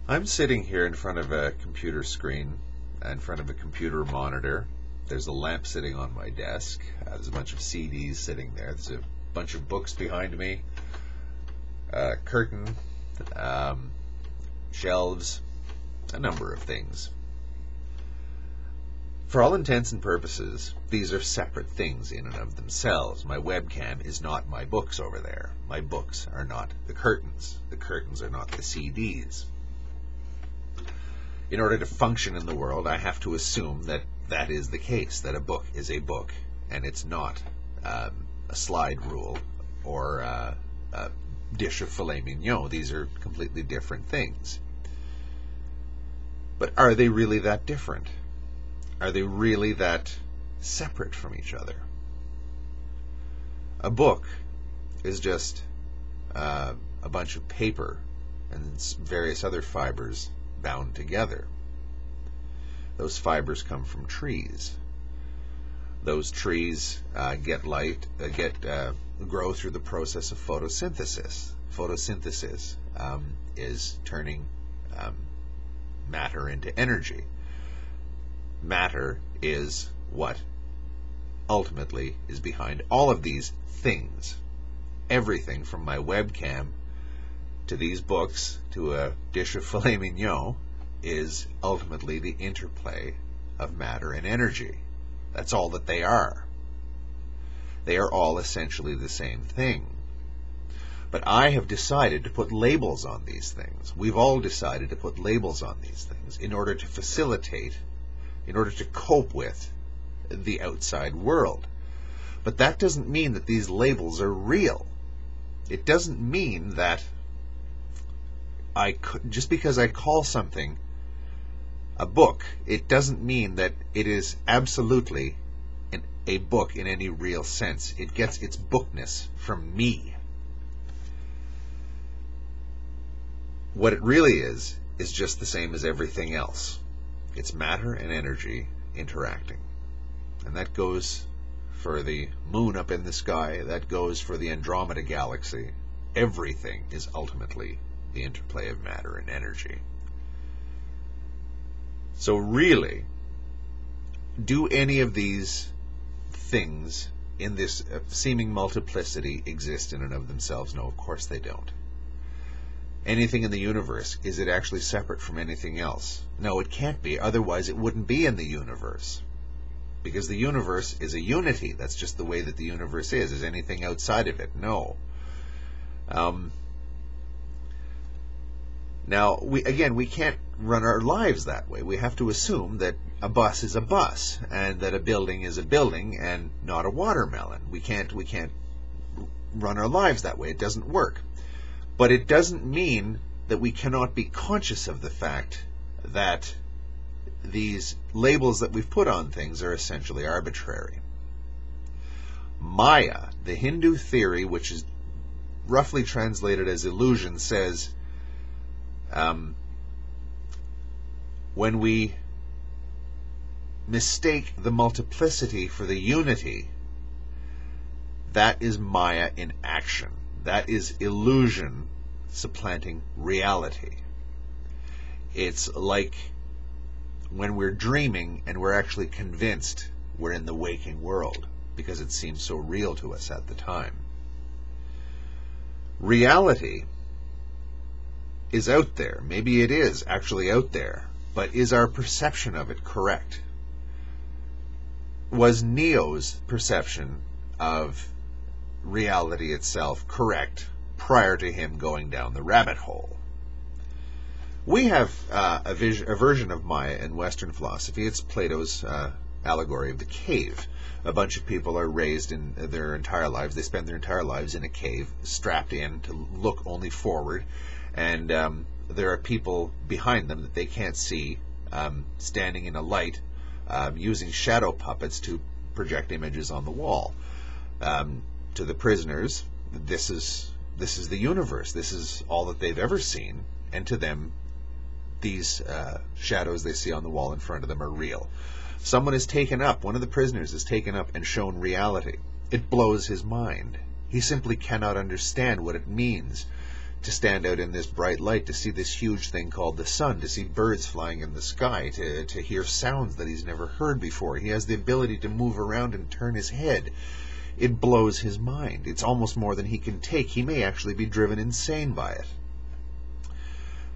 I'm sitting here in front of a computer screen, in front of a computer monitor. There's a lamp sitting on my desk. There's a bunch of CDs sitting there. There's a bunch of books behind me. Curtain, shelves, a number of things. For all intents and purposes, these are separate things in and of themselves. My webcam is not my books over there. My books are not the curtains. The curtains are not the CDs. In order to function in the world, I have to assume that that is the case, that a book is a book, and it's not a slide rule or a dish of filet mignon. These are completely different things. But are they really that different? Are they really that separate from each other? A book is just a bunch of paper and various other fibers bound together. Those fibers come from trees. Those trees grow through the process of photosynthesis. Photosynthesis is turning matter into energy. Matter is what ultimately is behind all of these things. Everything from my webcam to these books to a dish of filet mignon is ultimately the interplay of matter and energy. That's all that they are. They are all essentially the same thing. But I have decided to put labels on these things. We've all decided to put labels on these things in order to facilitate, in order to cope with the outside world. But that doesn't mean that these labels are real. It doesn't mean that just because I call something a book, it doesn't mean that it is absolutely a book in any real sense. It gets its bookness from me. What it really is just the same as everything else. It's matter and energy interacting. And that goes for the moon up in the sky. That goes for the Andromeda galaxy. Everything is ultimately the interplay of matter and energy. So really, do any of these things in this seeming multiplicity exist in and of themselves? No, of course they don't. Anything in the universe, is it actually separate from anything else? No, it can't be. Otherwise, it wouldn't be in the universe. Because the universe is a unity. That's just the way that the universe is. Is anything outside of it? No. Now, we can't run our lives that way. We have to assume that a bus is a bus, and that a building is a building, and not a watermelon. We can't run our lives that way. It doesn't work. But it doesn't mean that we cannot be conscious of the fact that these labels that we've put on things are essentially arbitrary. Maya, the Hindu theory, which is roughly translated as illusion, says when we mistake the multiplicity for the unity, that is Maya in action. That is illusion supplanting reality. It's like when we're dreaming and we're actually convinced we're in the waking world because it seems so real to us at the time. Reality is out there. Maybe it is actually out there, but is our perception of it correct? Was Neo's perception of reality itself correct prior to him going down the rabbit hole? We have a version of Maya in Western philosophy. It's Plato's allegory of the cave. A bunch of people are raised in their entire lives. They spend their entire lives in a cave, strapped in to look only forward, and there are people behind them that they can't see, standing in a light, using shadow puppets to project images on the wall. To the prisoners, this is the universe. This is all that they've ever seen, and to them, these shadows they see on the wall in front of them are real. Someone is taken up, one of the prisoners is taken up and shown reality. It blows his mind. He simply cannot understand what it means to stand out in this bright light, to see this huge thing called the sun, to see birds flying in the sky, to hear sounds that he's never heard before. He has the ability to move around and turn his head. It blows his mind. It's almost more than he can take. He may actually be driven insane by it.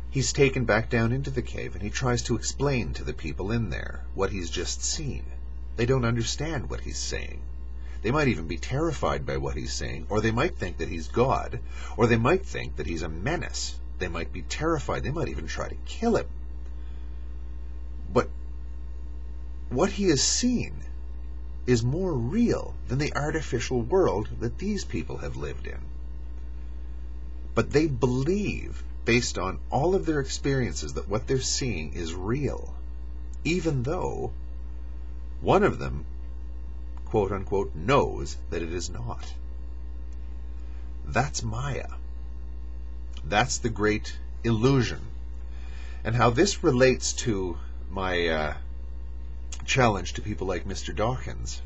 He's taken back down into the cave, and he tries to explain to the people in there what he's just seen. They don't understand what he's saying. They might even be terrified by what he's saying, or they might think that he's God, or they might think that he's a menace. They might be terrified. They might even try to kill him. But what he has seen is more real than the artificial world that these people have lived in. But they believe, based on all of their experiences, that what they're seeing is real, even though one of them, quote-unquote, knows that it is not. That's Maya. That's the great illusion. And how this relates to my challenge to people like Mr. Dawkins.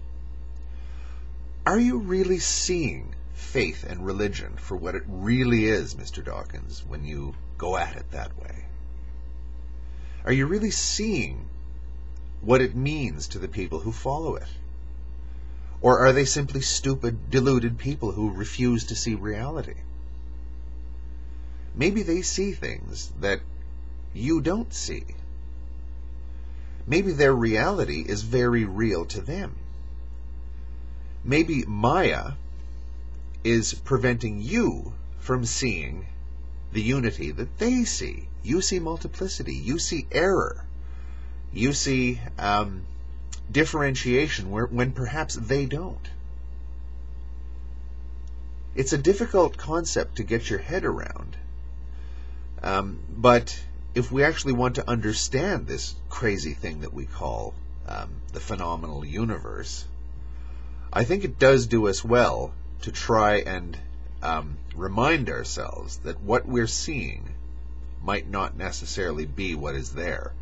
Are you really seeing faith and religion for what it really is, Mr. Dawkins, when you go at it that way? Are you really seeing what it means to the people who follow it? Or are they simply stupid, deluded people who refuse to see reality? Maybe they see things that you don't see. Maybe their reality is very real to them. Maybe Maya is preventing you from seeing the unity that they see. You see multiplicity. You see error. You see differentiation when perhaps they don't. It's a difficult concept to get your head around. But if we actually want to understand this crazy thing that we call the phenomenal universe, I think it does do us well to try and remind ourselves that what we're seeing might not necessarily be what is there.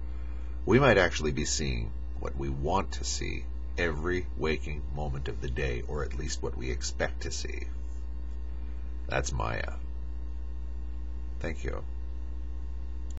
We might actually be seeing what we want to see every waking moment of the day, or at least what we expect to see. That's Maya. Thank you.